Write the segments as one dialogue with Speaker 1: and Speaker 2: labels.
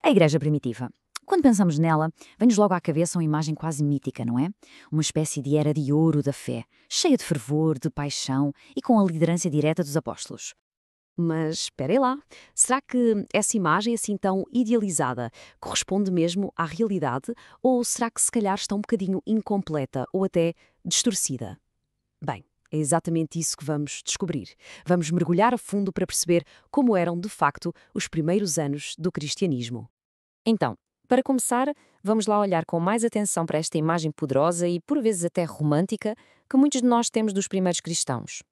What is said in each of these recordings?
Speaker 1: A Igreja Primitiva. Quando pensamos nela, vem-nos logo à cabeça uma imagem quase mítica, não é? Uma espécie de era de ouro da fé, cheia de fervor, de paixão e com a liderança direta dos apóstolos.
Speaker 2: Mas esperem lá, será que essa imagem assim tão idealizada corresponde mesmo à realidade ou será que se calhar está um bocadinho incompleta ou até distorcida? Bem, é exatamente isso que vamos descobrir. Vamos mergulhar a fundo para perceber como eram de facto os primeiros anos do cristianismo.
Speaker 3: Então, para começar, vamos lá olhar com mais atenção para esta imagem poderosa e por vezes até romântica que muitos de nós temos dos primeiros cristãos.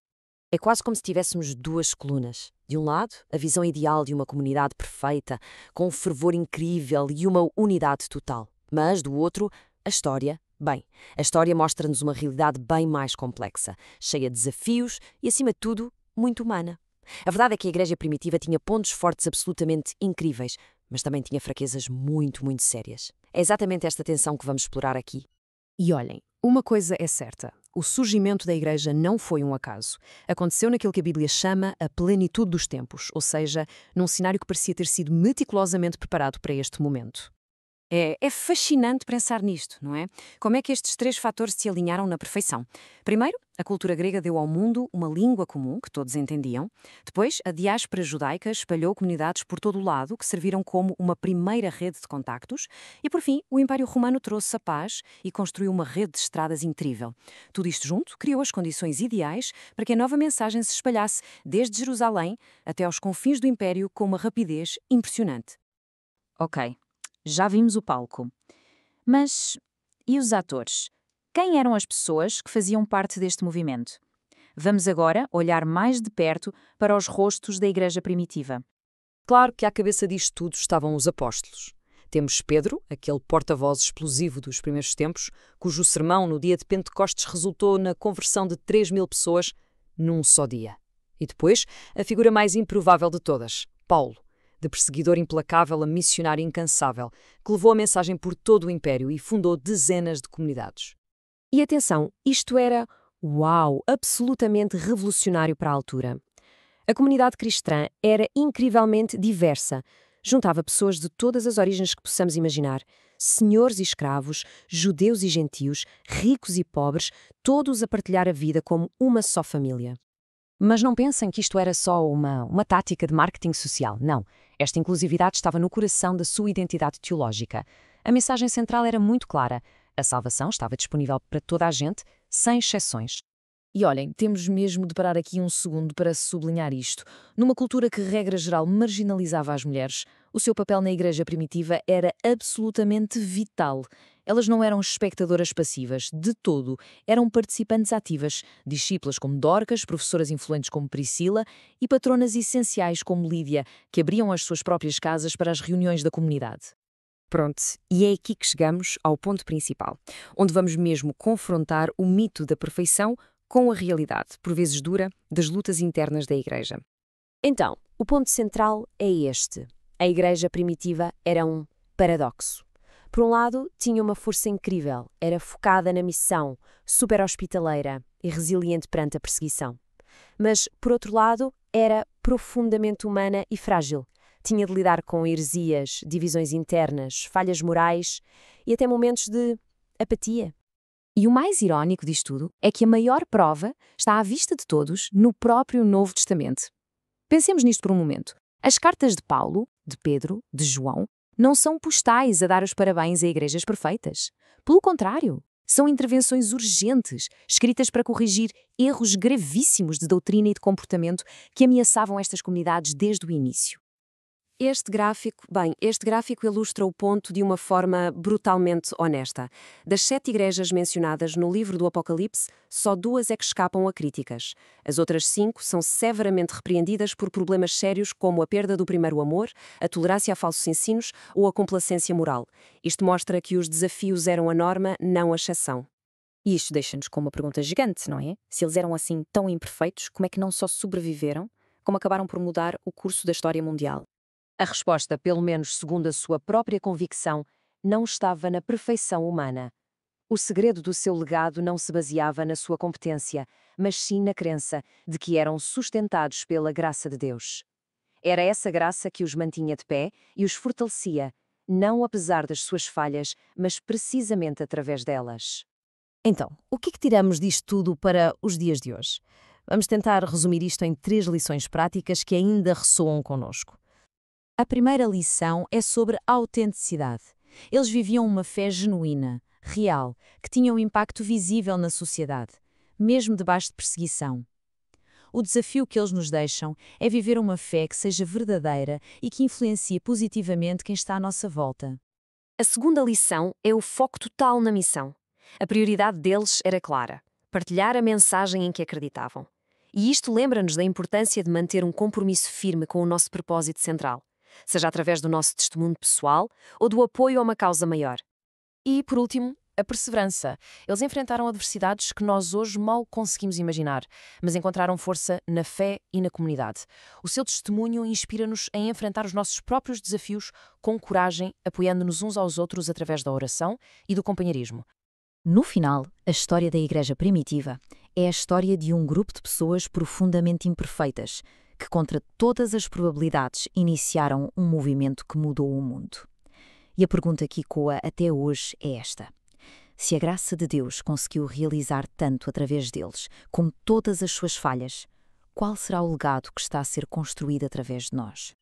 Speaker 2: É quase como se tivéssemos duas colunas. De um lado, a visão ideal de uma comunidade perfeita, com um fervor incrível e uma unidade total. Mas, do outro, a história. Bem, a história mostra-nos uma realidade bem mais complexa, cheia de desafios e, acima de tudo, muito humana. A verdade é que a Igreja Primitiva tinha pontos fortes absolutamente incríveis, mas também tinha fraquezas muito, muito sérias. É exatamente esta tensão que vamos explorar aqui.
Speaker 4: E olhem, uma coisa é certa. O surgimento da Igreja não foi um acaso. Aconteceu naquilo que a Bíblia chama a plenitude dos tempos, ou seja, num cenário que parecia ter sido meticulosamente preparado para este momento.
Speaker 3: É fascinante pensar nisto, não é? Como é que estes três fatores se alinharam na perfeição? Primeiro, a cultura grega deu ao mundo uma língua comum, que todos entendiam. Depois, a diáspora judaica espalhou comunidades por todo o lado, que serviram como uma primeira rede de contactos. E, por fim, o Império Romano trouxe a paz e construiu uma rede de estradas incrível. Tudo isto junto criou as condições ideais para que a nova mensagem se espalhasse desde Jerusalém até aos confins do Império com uma rapidez impressionante.
Speaker 1: Ok, já vimos o palco. Mas e os atores? Quem eram as pessoas que faziam parte deste movimento? Vamos agora olhar mais de perto para os rostos da Igreja Primitiva.
Speaker 2: Claro que à cabeça disto tudo estavam os apóstolos. Temos Pedro, aquele porta-voz explosivo dos primeiros tempos, cujo sermão no dia de Pentecostes resultou na conversão de 3.000 pessoas num só dia. E depois, a figura mais improvável de todas, Paulo, de perseguidor implacável a missionário incansável, que levou a mensagem por todo o Império e fundou dezenas de comunidades.
Speaker 4: E atenção, isto era, uau, absolutamente revolucionário para a altura. A comunidade cristã era incrivelmente diversa. Juntava pessoas de todas as origens que possamos imaginar. Senhores e escravos, judeus e gentios, ricos e pobres, todos a partilhar a vida como uma só família. Mas não pensem que isto era só uma tática de marketing social. Não. Esta inclusividade estava no coração da sua identidade teológica. A mensagem central era muito clara. A salvação estava disponível para toda a gente, sem exceções.
Speaker 3: E olhem, temos mesmo de parar aqui um segundo para sublinhar isto. Numa cultura que, regra geral, marginalizava as mulheres, o seu papel na Igreja Primitiva era absolutamente vital. Elas não eram espectadoras passivas, de todo. Eram participantes ativas, discípulas como Dorcas, professoras influentes como Priscila e patronas essenciais como Lídia, que abriam as suas próprias casas para as reuniões da comunidade.
Speaker 4: Pronto, e é aqui que chegamos ao ponto principal, onde vamos mesmo confrontar o mito da perfeição com a realidade, por vezes dura, das lutas internas da Igreja. Então, o ponto central é este. A Igreja Primitiva era um paradoxo. Por um lado, tinha uma força incrível, era focada na missão, super hospitaleira e resiliente perante a perseguição. Mas, por outro lado, era profundamente humana e frágil. Tinha de lidar com heresias, divisões internas, falhas morais e até momentos de apatia.
Speaker 3: E o mais irónico disto tudo é que a maior prova está à vista de todos no próprio Novo Testamento. Pensemos nisto por um momento. As cartas de Paulo, de Pedro, de João, não são postais a dar os parabéns a igrejas perfeitas. Pelo contrário, são intervenções urgentes, escritas para corrigir erros gravíssimos de doutrina e de comportamento que ameaçavam estas comunidades desde o início.
Speaker 2: Este gráfico ilustra o ponto de uma forma brutalmente honesta. Das 7 igrejas mencionadas no livro do Apocalipse, só 2 é que escapam a críticas. As outras 5 são severamente repreendidas por problemas sérios como a perda do primeiro amor, a tolerância a falsos ensinos ou a complacência moral. Isto mostra que os desafios eram a norma, não a exceção.
Speaker 3: E isto deixa-nos com uma pergunta gigante, não é? Se eles eram assim tão imperfeitos, como é que não só sobreviveram, como acabaram por mudar o curso da história mundial?
Speaker 4: A resposta, pelo menos segundo a sua própria convicção, não estava na perfeição humana. O segredo do seu legado não se baseava na sua competência, mas sim na crença de que eram sustentados pela graça de Deus. Era essa graça que os mantinha de pé e os fortalecia,
Speaker 2: não apesar das suas falhas, mas precisamente através delas.
Speaker 4: Então, o que tiramos disto tudo para os dias de hoje? Vamos tentar resumir isto em 3 lições práticas que ainda ressoam connosco.
Speaker 1: A primeira lição é sobre a autenticidade. Eles viviam uma fé genuína, real, que tinha um impacto visível na sociedade, mesmo debaixo de perseguição. O desafio que eles nos deixam é viver uma fé que seja verdadeira e que influencie positivamente quem está à nossa volta.
Speaker 3: A segunda lição é o foco total na missão. A prioridade deles era clara: partilhar a mensagem em que acreditavam. E isto lembra-nos da importância de manter um compromisso firme com o nosso propósito central, seja através do nosso testemunho pessoal ou do apoio a uma causa maior.
Speaker 5: E, por último, a perseverança. Eles enfrentaram adversidades que nós hoje mal conseguimos imaginar, mas encontraram força na fé e na comunidade. O seu testemunho inspira-nos a enfrentar os nossos próprios desafios com coragem, apoiando-nos uns aos outros através da oração e do companheirismo.
Speaker 1: No final, a história da Igreja primitiva é a história de um grupo de pessoas profundamente imperfeitas, que, contra todas as probabilidades, iniciaram um movimento que mudou o mundo. E a pergunta que ecoa até hoje é esta: se a graça de Deus conseguiu realizar tanto através deles, com todas as suas falhas, qual será o legado que está a ser construído através de nós?